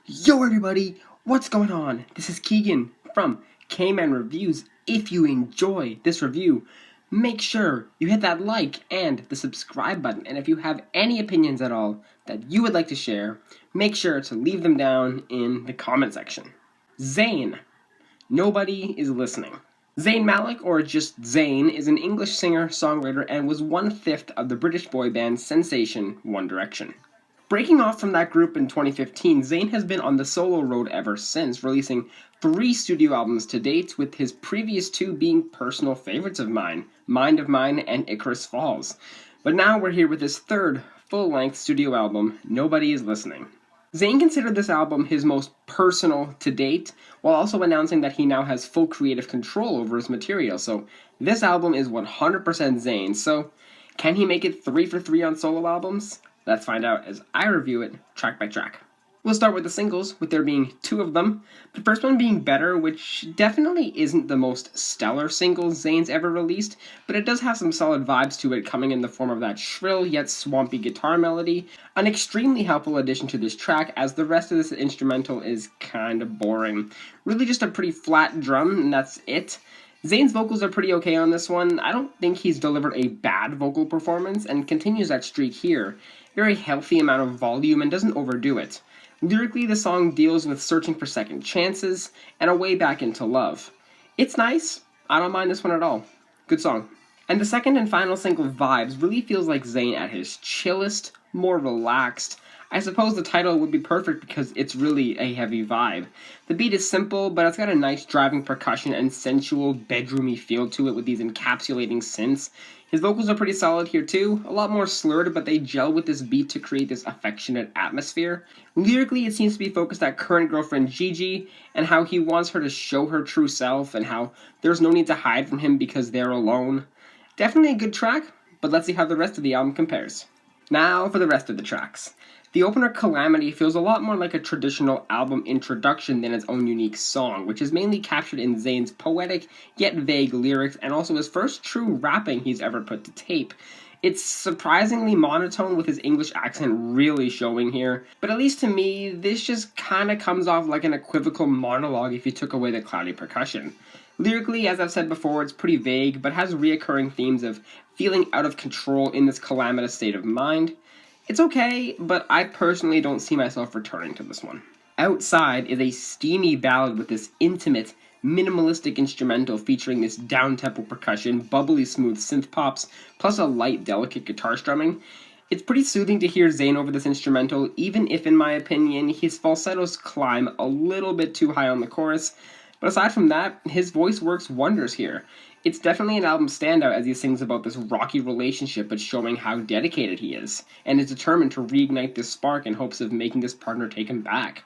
Yo everybody, what's going on? This is Keegan from Kman Reviews. If you enjoy this review, make sure you hit that like and the subscribe button. And if you have any opinions at all that you would like to share, make sure to leave them down in the comment section. ZAYN. Nobody is listening. Zayn Malik, or just Zayn, is an English singer, songwriter, and was 1/5 of the British boy band sensation One Direction. Breaking off from that group in 2015, Zayn has been on the solo road ever since, releasing 3 studio albums to date, with his previous 2 being personal favorites of mine, Mind of Mine and Icarus Falls. But now we're here with his 3rd full-length studio album, Nobody Is Listening. Zayn considered this album his most personal to date, while also announcing that he now has full creative control over his material, so this album is 100% Zayn. So, can he make it 3 for 3 on solo albums? Let's find out as I review it track by track. We'll start with the singles, with there being 2 of them. The first one being Better, which definitely isn't the most stellar single Zayn's ever released, but it does have some solid vibes to it, coming in the form of that shrill yet swampy guitar melody. An extremely helpful addition to this track, as the rest of this instrumental is kinda boring. Really just a pretty flat drum, and that's it. Zayn's vocals are pretty okay on this one. I don't think he's delivered a bad vocal performance, and continues that streak here. Very healthy amount of volume and doesn't overdo it. Lyrically, the song deals with searching for second chances and a way back into love. It's nice. I don't mind this one at all. Good song. And the second and final single, Vibez, really feels like Zayn at his chillest, more relaxed. I suppose the title would be perfect because it's really a heavy vibe. The beat is simple, but it's got a nice driving percussion and sensual, bedroomy feel to it with these encapsulating synths. His vocals are pretty solid here too, a lot more slurred, but they gel with this beat to create this affectionate atmosphere. Lyrically, it seems to be focused at current girlfriend Gigi, and how he wants her to show her true self, and how there's no need to hide from him because they're alone. Definitely a good track, but let's see how the rest of the album compares. Now for the rest of the tracks. The opener, Calamity, feels a lot more like a traditional album introduction than its own unique song, which is mainly captured in Zayn's poetic yet vague lyrics, and also his first true rapping he's ever put to tape. It's surprisingly monotone, with his English accent really showing here, but at least to me, this just kinda comes off like an equivocal monologue if you took away the cloudy percussion. Lyrically, as I've said before, it's pretty vague, but has reoccurring themes of feeling out of control in this calamitous state of mind. It's okay, but I personally don't see myself returning to this one. Outside is a steamy ballad with this intimate, minimalistic instrumental featuring this down-tempo percussion, bubbly smooth synth pops, plus a light, delicate guitar strumming. It's pretty soothing to hear Zayn over this instrumental, even if, in my opinion, his falsettos climb a little bit too high on the chorus. But aside from that, his voice works wonders here. It's definitely an album standout as he sings about this rocky relationship, but showing how dedicated he is, and is determined to reignite this spark in hopes of making his partner take him back.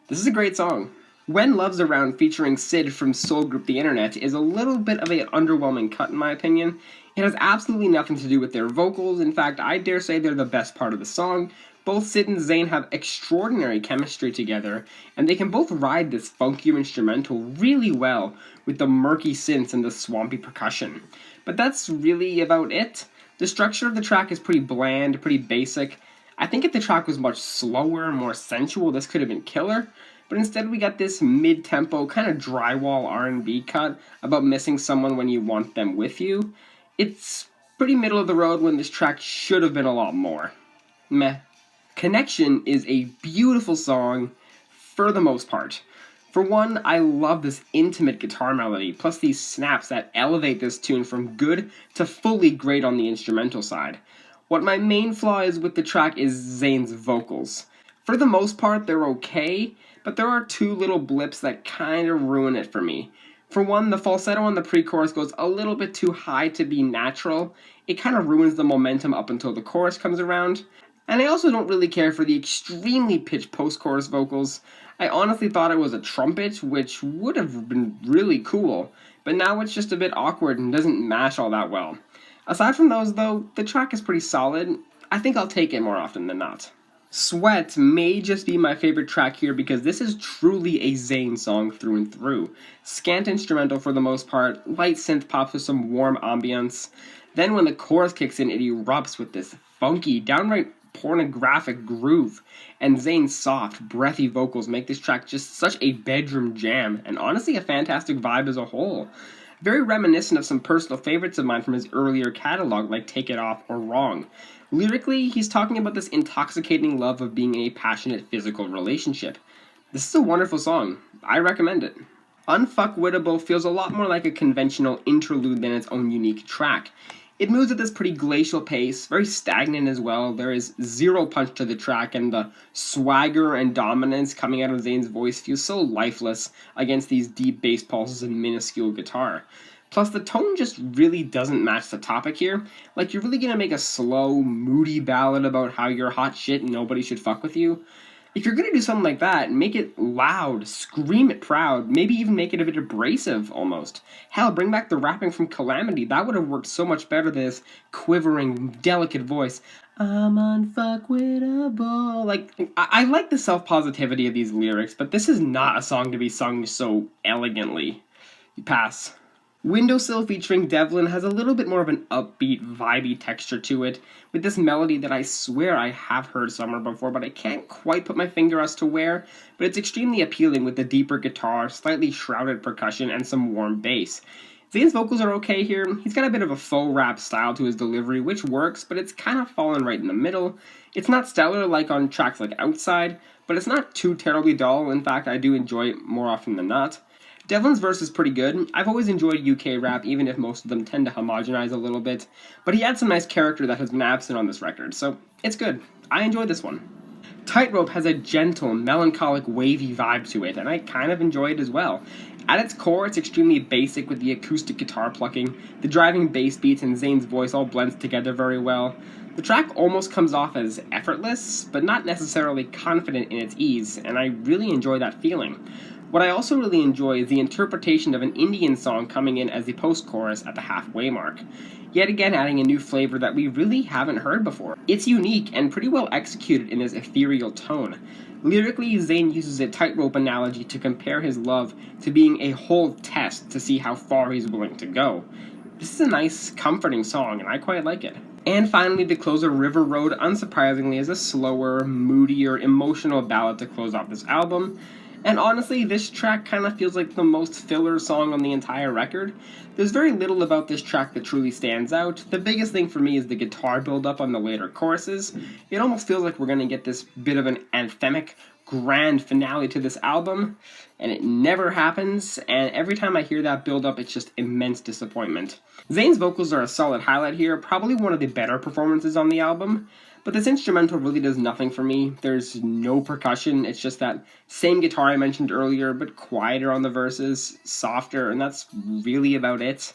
This is a great song. When Love's Around, featuring Sid from soul group The Internet, is a little bit of an underwhelming cut in my opinion. It has absolutely nothing to do with their vocals. In fact, I dare say they're the best part of the song. Both Sid and Zayn have extraordinary chemistry together, and they can both ride this funkier instrumental really well with the murky synths and the swampy percussion. But that's really about it. The structure of the track is pretty bland, pretty basic. I think if the track was much slower and more sensual, this could have been killer. But instead we got this mid-tempo, kind of drywall R&B cut about missing someone when you want them with you. It's pretty middle of the road when this track should have been a lot more. Meh. Connexion is a beautiful song for the most part. For one, I love this intimate guitar melody, plus these snaps that elevate this tune from good to fully great on the instrumental side. What my main flaw is with the track is Zayn's vocals. For the most part, they're okay, but there are 2 little blips that kinda ruin it for me. For one, the falsetto on the pre-chorus goes a little bit too high to be natural. It kinda ruins the momentum up until the chorus comes around. And I also don't really care for the extremely pitched post-chorus vocals. I honestly thought it was a trumpet, which would have been really cool, but now it's just a bit awkward and doesn't mash all that well. Aside from those though, the track is pretty solid. I think I'll take it more often than not. Sweat may just be my favorite track here because this is truly a Zayn song through and through. Scant instrumental for the most part, light synth pops with some warm ambience. Then when the chorus kicks in, it erupts with this funky, downright pornographic groove, and Zayn's soft, breathy vocals make this track just such a bedroom jam, and honestly a fantastic vibe as a whole. Very reminiscent of some personal favorites of mine from his earlier catalog, like Take It Off or Wrong. Lyrically, he's talking about this intoxicating love of being in a passionate physical relationship. This is a wonderful song. I recommend it. Unfuckwittable feels a lot more like a conventional interlude than its own unique track. It moves at this pretty glacial pace, very stagnant as well. There is zero punch to the track, and the swagger and dominance coming out of Zayn's voice feels so lifeless against these deep bass pulses and minuscule guitar. Plus, the tone just really doesn't match the topic here. Like, you're really gonna make a slow, moody ballad about how you're hot shit and nobody should fuck with you? If you're gonna do something like that, make it loud, scream it proud, maybe even make it a bit abrasive, almost. Hell, bring back the rapping from Calamity. That would have worked so much better than this quivering, delicate voice. I'm unfuckwittable. Like, I like the self-positivity of these lyrics, but this is not a song to be sung so elegantly. Pass. Windowsill featuring Devlin has a little bit more of an upbeat, vibey texture to it, with this melody that I swear I have heard somewhere before, but I can't quite put my finger as to where, but it's extremely appealing with the deeper guitar, slightly shrouded percussion, and some warm bass. Zayn's vocals are okay here. He's got a bit of a faux rap style to his delivery, which works, but it's kind of fallen right in the middle. It's not stellar like on tracks like Outside, but it's not too terribly dull. In fact, I do enjoy it more often than not. Devlin's verse is pretty good. I've always enjoyed UK rap, even if most of them tend to homogenize a little bit, but he adds some nice character that has been absent on this record, so it's good. I enjoy this one. Tightrope has a gentle, melancholic, wavy vibe to it, and I kind of enjoy it as well. At its core, it's extremely basic with the acoustic guitar plucking, the driving bass beats, and Zayn's voice all blends together very well. The track almost comes off as effortless, but not necessarily confident in its ease, and I really enjoy that feeling. What I also really enjoy is the interpretation of an Indian song coming in as the post-chorus at the halfway mark, yet again adding a new flavor that we really haven't heard before. It's unique and pretty well executed in this ethereal tone. Lyrically, Zayn uses a tightrope analogy to compare his love to being a whole test to see how far he's willing to go. This is a nice, comforting song, and I quite like it. And finally, the closer River Road, unsurprisingly, is a slower, moodier, emotional ballad to close off this album. And honestly, this track kind of feels like the most filler song on the entire record. There's very little about this track that truly stands out. The biggest thing for me is the guitar build-up on the later choruses. It almost feels like we're going to get this bit of an anthemic, grand finale to this album, and it never happens, and every time I hear that build-up, it's just immense disappointment. Zayn's vocals are a solid highlight here, probably one of the better performances on the album. But this instrumental really does nothing for me. There's no percussion, it's just that same guitar I mentioned earlier, but quieter on the verses, softer, and that's really about it.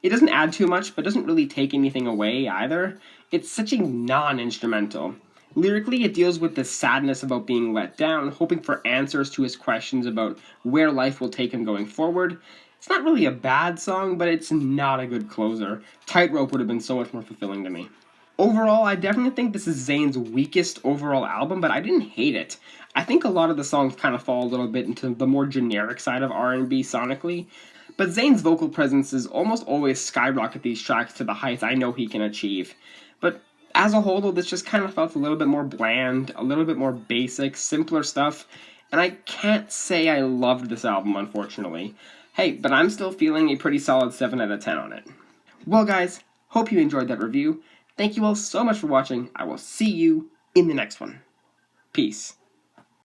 It doesn't add too much, but doesn't really take anything away either. It's such a non-instrumental. Lyrically, it deals with the sadness about being let down, hoping for answers to his questions about where life will take him going forward. It's not really a bad song, but it's not a good closer. Tightrope would have been so much more fulfilling to me. Overall, I definitely think this is Zayn's weakest overall album, but I didn't hate it. I think a lot of the songs kind of fall a little bit into the more generic side of R&B sonically, but Zayn's vocal presences almost always skyrocket these tracks to the heights I know he can achieve. But as a whole, though, this just kind of felt a little bit more bland, a little bit more basic, simpler stuff, and I can't say I loved this album, unfortunately. Hey, but I'm still feeling a pretty solid 7 out of 10 on it. Well, guys, hope you enjoyed that review. Thank you all so much for watching. I will see you in the next one. Peace.